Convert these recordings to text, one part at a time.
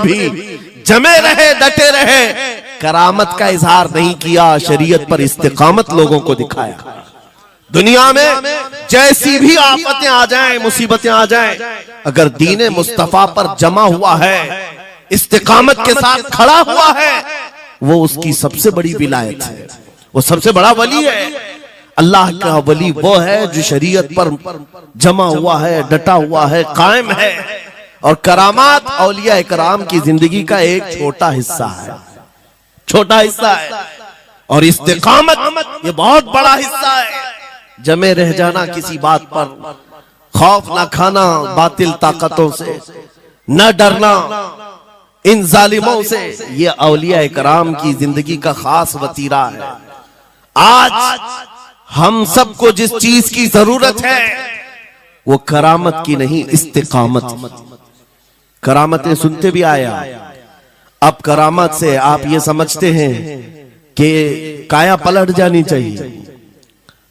भी जमे रहे, डटे रहे, करामत का इजहार नहीं किया, शरीयत पर इस्तिकामत लोगों को दिखाया। दुनिया में जैसी भी आफतें आ जाएं, मुसीबतें आ जाएं, अगर दीने मुस्तफा पर जमा हुआ है, इस्तिकामत के साथ खड़ा हुआ है, वो उसकी सबसे बड़ी विलायत है, वो सबसे बड़ा वली है। अल्लाह का वली वो है जो शरीयत पर जमा हुआ है, डटा हुआ है, कायम है। और करामात औलिया इकराम की जिंदगी का एक छोटा हिस्सा है, छोटा हिस्सा है। और इस्तिकामत ये बहुत बड़ा हिस्सा है। जमे रह जाना किसी बात पर, खौफ ना खाना बातिल ताकतों से, न डरना इन जालिमों से, ये औलिया इकराम की जिंदगी का खास वतीरा है। आज हम सबको जिस चीज की जरूरत है वो करामत की नहीं, इस्तिकामत। करामतें सुनते भी आया, अब करामत से आप ये समझते हैं कि काया पलट जानी चाहिए।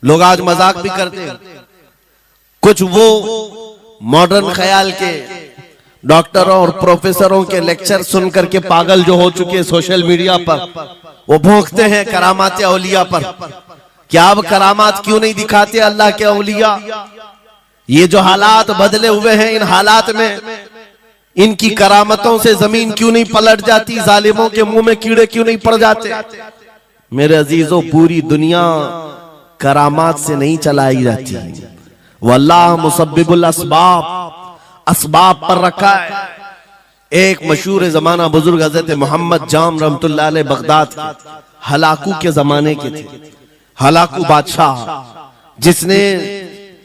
लोग आज मजाक भी करते हैं, कुछ वो मॉडर्न ख्याल के डॉक्टरों और प्रोफेसरों के लेक्चर सुन करके पागल जो हो चुके सोशल मीडिया पर, वो भोंकते हैं करामात औलिया पर। क्या अब करामात क्यों नहीं दिखाते अल्लाह के औलिया? ये जो हालात बदले हुए हैं, इन हालात में इनकी करामतों से जमीन क्यों नहीं पलट जाती? जालिमों के मुंह में कीड़े क्यों नहीं पड़ जाते? मेरे अजीजों, पूरी दुनिया करामात से नहीं चलाई जाती, वल्लाह मुसब्बिबुल अस्बाब, असबाब पर रखा है। एक मशहूर जमाना बुजुर्ग हजरत मोहम्मद जाम रहमतुल्लाह अलैह बगदाद के हलाकू के जमाने के थे। हलाकू बादशाह जिसने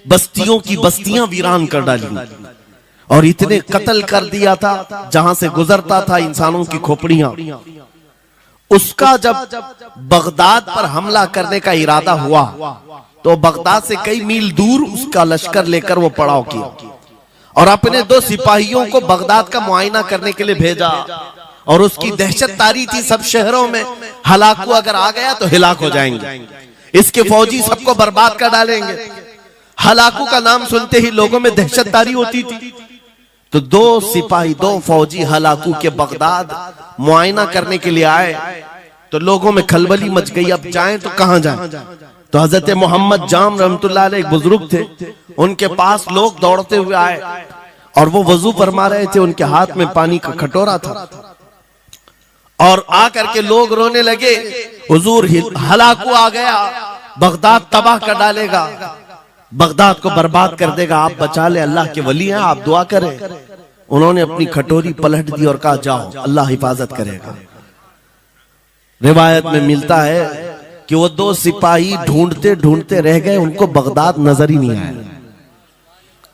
बस्तियों की बस्तियां वीरान कर डाली और इतने कत्ल कर दिया था, जहां से गुजरता था इंसानों की खोपड़ियां। उसका जब बगदाद पर हमला करने का इरादा हुआ तो बगदाद से कई मील दूर उसका लश्कर लेकर वो पड़ाव किया और अपने 2 सिपाहियों को बगदाद का मुआयना करने के लिए भेजा। और उसकी दहशत तारी थी सब शहरों में, हलाकू अगर आ गया तो हिलाक हो जाएंगे, इसके फौजी सबको बर्बाद कर डालेंगे। हलाकू का नाम सुनते ही लोगों में दहशत तारी होती थी। तो 2 सिपाही 2 फौजी हलाकू के बगदाद मुआयना करने के लिए आए तो लोगों में खलबली मच गई, अब जाएं तो कहां जाएं? तो हजरत मोहम्मद जाम रहमतुल्लाह अलैह एक बुजुर्ग थे, उनके पास लोग दौड़ते हुए आए और वो वजू फरमा रहे थे, उनके हाथ में पानी का कटोरा था और आकर के लोग रोने लगे, हुजूर हलाकू आ गया, बगदाद तबाह कर डालेगा, बगदाद को बर्बाद कर देगा, आप बचा ले, अल्लाह के वली हैं, आप दुआ करें। उन्होंने अपनी कटोरी पलट दी और कहा जाओ, अल्लाह हिफाजत करेगा। रिवायत में मिलता है कि वो 2 सिपाही ढूंढते ढूंढते रह गए, उनको बगदाद नजर ही नहीं आया।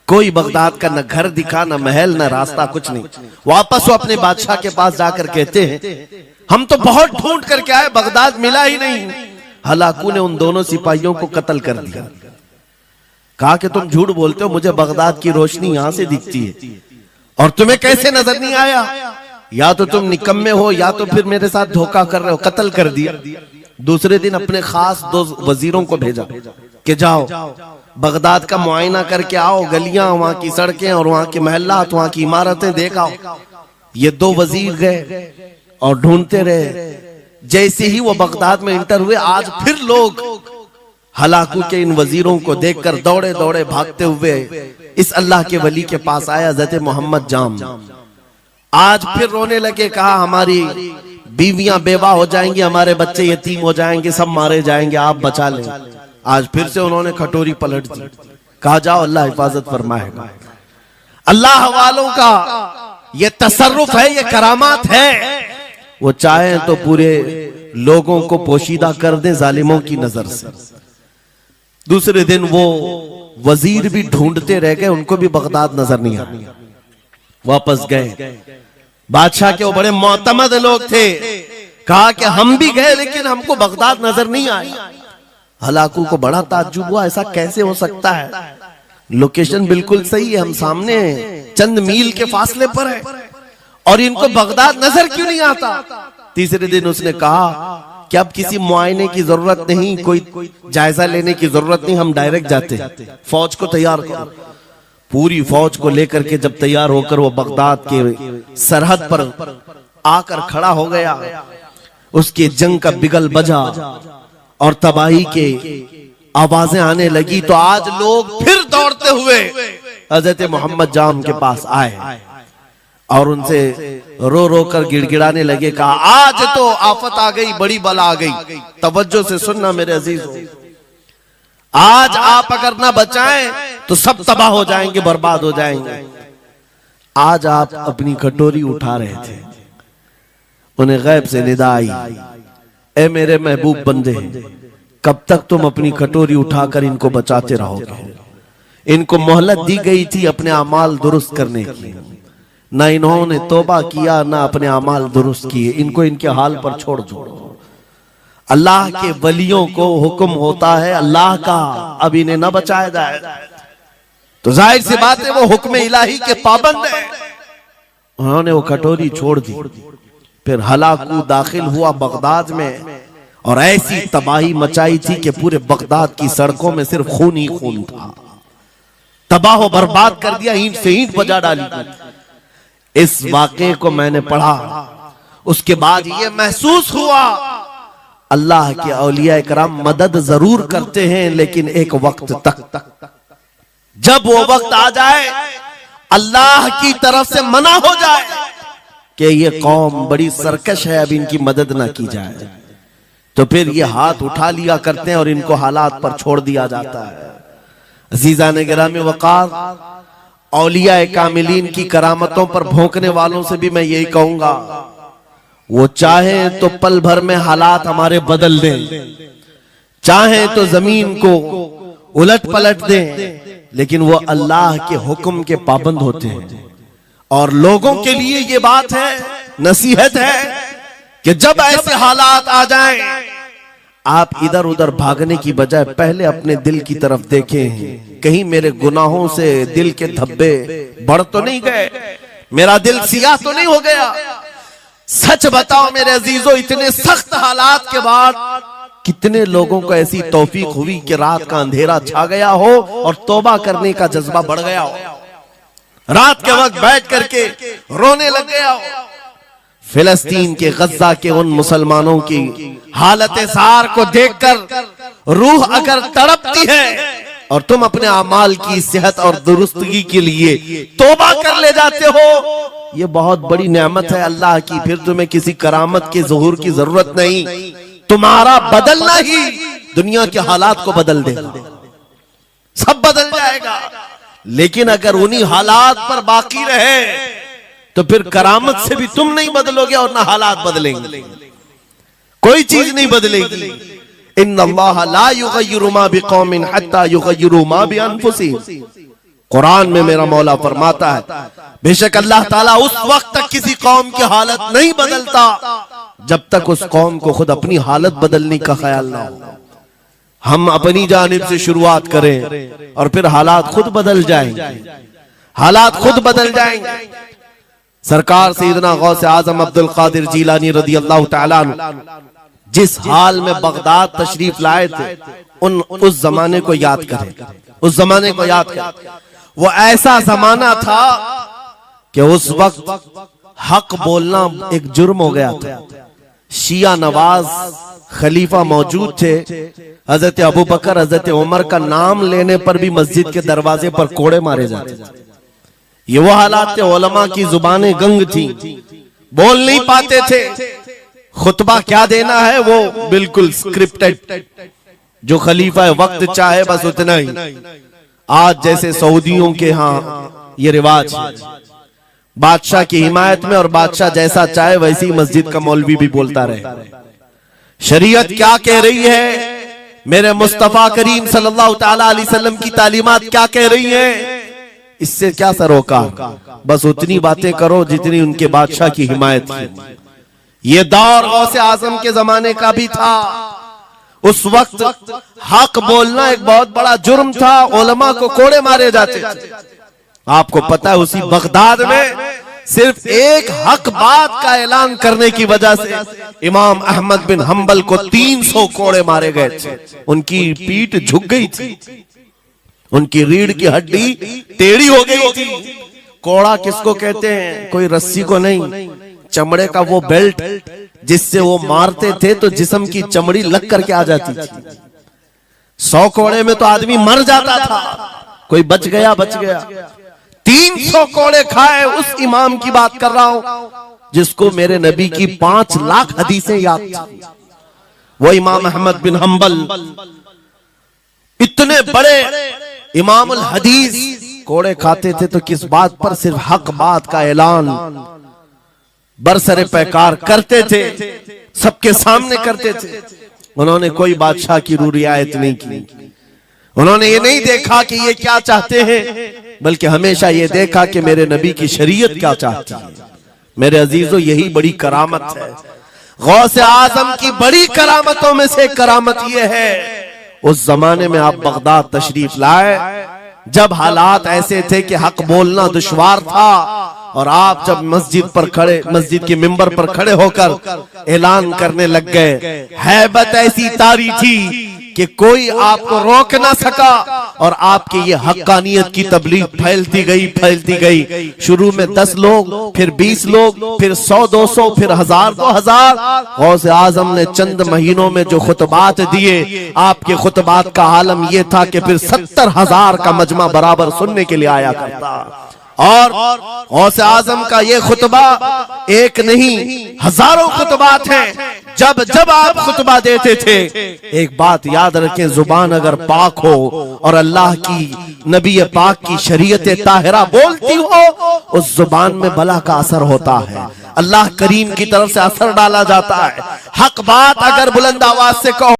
कोई बगदाद का न घर दिखा, न महल, न रास्ता, कुछ नहीं। वापस वो अपने बादशाह के पास जाकर कहते हैं हम तो बहुत ढूंढ करके आए, बगदाद मिला ही नहीं। हलाकू ने उन दोनों सिपाहियों को कत्ल कर दिया। कहा कि तुम झूठ बोलते हो, मुझे बगदाद की रोशनी यहां से दिखती है और तुम्हें कैसे नजर नहीं आया? या तो तुम निकम्मे हो या तो फिर मेरे साथ धोखा कर रहे हो। कत्ल कर दिया। दूसरे दिन अपने खास 2 वजीरों को भेजा कि जाओ बगदाद का मुआयना करके आओ, गलियां, वहां की सड़कें और वहां के महल्लात, वहां की इमारतें देख आओ। ये 2 वजीर गए और ढूंढते रहे। जैसे ही वो बगदाद में इंटर हुए, आज फिर लोग हलाकू के इन वजीरों को देखकर दौड़े दौड़े भागते हुए इस अल्लाह के वली के पास आया, हज़रत मोहम्मद जाम। आज फिर रोने लगे, कहा हमारी बीवियां बेवा हो जाएंगी, हमारे बच्चे यतीम हो जाएंगे, सब मारे जाएंगे, आप बचा लें। आज फिर से उन्होंने कटोरी पलट दी, कहा जाओ अल्लाह हिफाजत फरमाएगा। अल्लाह वालों का ये तसर्रुफ है, ये करामात है। वो चाहे तो पूरे लोगों को पोशीदा कर दे जालिमों की नजर से। दूसरे दिन वो वजीर भी ढूंढते रह गए, उनको भी बगदाद नजर नहीं आया। वापस गए, बादशाह के वो बड़े मोतमद लोग थे, कहा कि हम भी गए लेकिन हमको बगदाद नजर नहीं आई। हलाकू को बड़ा ताज्जुब हुआ, ऐसा कैसे हो सकता है? लोकेशन बिल्कुल सही है, हम सामने चंद मील के फासले पर है और इनको बगदाद नजर क्यों नहीं आता? तीसरे दिन उसने कहा कि अब किसी मुआयने की जरूरत नहीं, कोई जायजा लेने की जरूरत नहीं, हम डायरेक्ट जाते हैं, फौज को तैयार करो। पूरी फौज को लेकर के जब तैयार होकर वो बगदाद के सरहद पर आकर खड़ा हो गया, उसके जंग का बिगल बजा और तबाही के आवाजें आने लगी, तो आज लोग फिर दौड़ते हुए हजरत मोहम्मद जाम के पास आए और उनसे रो रो कर गिड़गिड़ाने लगे, कहा आज तो आफत आ गई, बड़ी बला आ गई। तवज्जो से सुनना मेरे अजीज, आज आप अगर ना बचाएं तो सब तबाह हो जाएंगे, बर्बाद हो जाएंगे। आज आप अपनी कटोरी उठा रहे थे, उन्हें गैब से निदा आई, ए मेरे महबूब बंदे, कब तक तुम अपनी कटोरी उठाकर इनको बचाते रहोगे? इनको मोहलत दी गई थी अपने अमाल दुरुस्त करने की, ना इन्होंने तौबा किया ना अपने अमाल दुरुस्त किए, इनको इनके हाल पर छोड़ दो। अल्लाह के वलियों को हुक्म होता है अल्लाह का, अब इन्हें न बचाया जाए तो जाहिर सी बात है वो हुक्म इलाही के पाबंद है। उन्होंने वो कटोरी छोड़ दी, फिर हलाकू दाखिल हुआ बगदाद में और ऐसी तबाही मचाई थी कि पूरे बगदाद की सड़कों में सिर्फ खून ही खून था, तबाह बर्बाद कर दिया, ईंट से ईंट बजा डाली। इस वाक़े को मैंने पढ़ा, उसके बाद ये महसूस हुआ अल्लाह के औलिया इकराम मदद जरूर करते हैं, लेकिन एक वक्त तक, जब वो वक्त आ जाए अल्लाह की तरफ से मना हो जाए कि ये कौम बड़ी सरकश है, अब इनकी मदद ना की जाए, तो फिर ये हाथ उठा लिया करते हैं और इनको हालात पर छोड़ दिया जाता है। अज़ीज़ान गिरामी वक़ार, औलिया कामिलीन की करामतों पर भौंकने वालों से भी मैं यही कहूंगा, वो चाहे तो पल भर में हालात हमारे बदल दें, चाहे तो जमीन को उलट पलट दें, लेकिन वो अल्लाह के हुक्म के पाबंद होते हैं। और लोगों के लिए ये बात है, नसीहत है कि जब ऐसे हालात आ जाएं, आप इधर उधर भागने की बजाय पहले अपने दिल की तरफ देखें, कहीं मेरे गुनाहों से दिल के धब्बे बढ़ तो नहीं गए, मेरा दिल सियाह तो नहीं हो गया। सच बताओ मेरे अजीजों, इतने सख्त हालात के बाद कितने लोगों को ऐसी तौफीक हुई कि रात का अंधेरा छा गया हो और तौबा करने का जज्बा बढ़ गया हो, रात के वक्त बैठ करके रोने लग गया हो। फिलिस्तीन के गज्जा के उन मुसलमानों की हालत सार को देखकर रूह अगर तड़पती है और तुम अपने अमाल की सेहत और दुरुस्तगी के लिए तौबा कर ले जाते हो, ये बहुत बड़ी नेमत है अल्लाह की। फिर तुम्हें किसी करामत के ज़ुहूर की जरूरत नहीं, तुम्हारा बदलना ही दुनिया के हालात को बदल देगा, सब बदल जाएगा। लेकिन अगर उन्हीं हालात पर बाकी रहे तो फिर करामत से भी तुम नहीं बदलोगे और ना हालात बदलेंगे, कोई चीज नहीं बदलेगी। इन्नल्लाह ला युगय्यिरु मा बिकौमिन हत्ता युगय्यिरु मा बिअनफुसिहिम। कुरान में मेरा मौला फरमाता है, बेशक अल्लाह ताला उस वक्त तक किसी कौम की हालत नहीं बदलता जब तक उस कौम को खुद अपनी हालत बदलने का ख्याल ना हो। हम अपनी जानिब से शुरुआत करें और फिर हालात खुद बदल जाएंगे, हालात खुद बदल जाएंगे। सरकार सैयदना गौसे आजम अब्दुल कादिर जीलानी रदी अल्लाह तआला अन्हु जिस हाल में बगदाद तशरीफ लाए थे, उस जमाने को याद करें, उस जमाने को याद करें। वो ऐसा जमाना था कि उस वक्त हक बोलना एक जुर्म हो गया था। शिया नवाज खलीफा मौजूद थे, हजरत अबू बकर हजरत उमर का नाम लेने पर भी मस्जिद के दरवाजे पर कोड़े मारे जाते थे। ये वो हालात थे, उलमा की जुबानें गंग थी, बोल नहीं पाते थे, खुतबा क्या देना है वो बिल्कुल स्क्रिप्टेड, जो खलीफा वक्त चाहे बस उतना ही। आज जैसे सऊदियों के यहाँ ये रिवाज है, बादशाह की हिमायत में और बादशाह जैसा चाहे वैसी मस्जिद का मौलवी भी बोलता रहे। शरीयत क्या कह रही है, मेरे मुस्तफा करीम सल्लल्लाहु तआला अलैहि वसल्लम की तालीमात क्या कह रही है, इससे क्या सरोकार, बस उतनी बातें करो जितनी उनके बादशाह की हिमायत की। ये दौर गौसे आजम के जमाने का भी था। उस वक्त हक बोलना एक बहुत बड़ा जुर्म था, उलमा को कोड़े मारे जाते थे। आपको पता है उसी बगदाद में सिर्फ एक हक बात का ऐलान करने की वजह से इमाम अहमद बिन हंबल को 300 कोड़े मारे गए थे, उनकी पीठ झुक गई थी। उनकी रीढ़ की हड्डी टेढ़ी हो गई थी। कोड़ा किसको कहते हैं? कोई रस्सी को नहीं, चमड़े का वो बेल्ट जिससे वो मारते थे तो जिस्म की चमड़ी लग करके आ जाती थी। 100 कोड़े में तो आदमी मर जाता था, कोई बच गया बच गया। 300 कोड़े खाए उस इमाम की बात कर रहा हूं जिसको मेरे नबी की 5 लाख हदीसें याद थी। वो इमाम अहमद बिन हंबल, इतने बड़े इमामुल हदीस, कोड़े खाते थे तो किस बात पर? सिर्फ हक बात का ऐलान बरसरे पैकार करते थे, सबके सामने करते थे। उन्होंने कोई बादशाह की रू रियायत नहीं की। उन्होंने ये नहीं देखा कि ये क्या चाहते हैं, बल्कि हमेशा ये देखा कि मेरे नबी की शरीयत क्या चाहती है। मेरे अजीजों, यही बड़ी करामत है। गौसे आजम की बड़ी करामतों में से करामत ये है, उस जमाने में आप बगदाद तशरीफ लाए जब हालात ऐसे थे कि हक बोलना दुश्वार था, और आप जब मस्जिद पर खड़े, मस्जिद के मिंबर पर खड़े होकर ऐलान करने लग गए, हैबत ऐसी तारी थी कि कोई आपको रोक ना सका, और आपके ये हक्कानियत की तबलीग फैलती गई। शुरू में 10 लोग, फिर 20 लोग, फिर 100-200, फिर 1000-2000। गौसे आजम ने चंद महीनों में जो खुतबात दिए, आपके खुतबात का आलम यह था कि फिर 70,000 का मजमा बराबर सुनने के लिए आया करता। और गौसे आजम का ये खुतबा एक नहीं, हजारों खुतबात हैं। जब जब आप खुतबा देते थे, एक बात याद रखें, जुबान अगर पाक हो और अल्लाह की, नबी पाक की शरीयत ताहिरा बोलती हो, उस जुबान में बला का असर होता है, अल्लाह करीम की तरफ से असर डाला जाता है। हक बात अगर बुलंद आवाज से कहो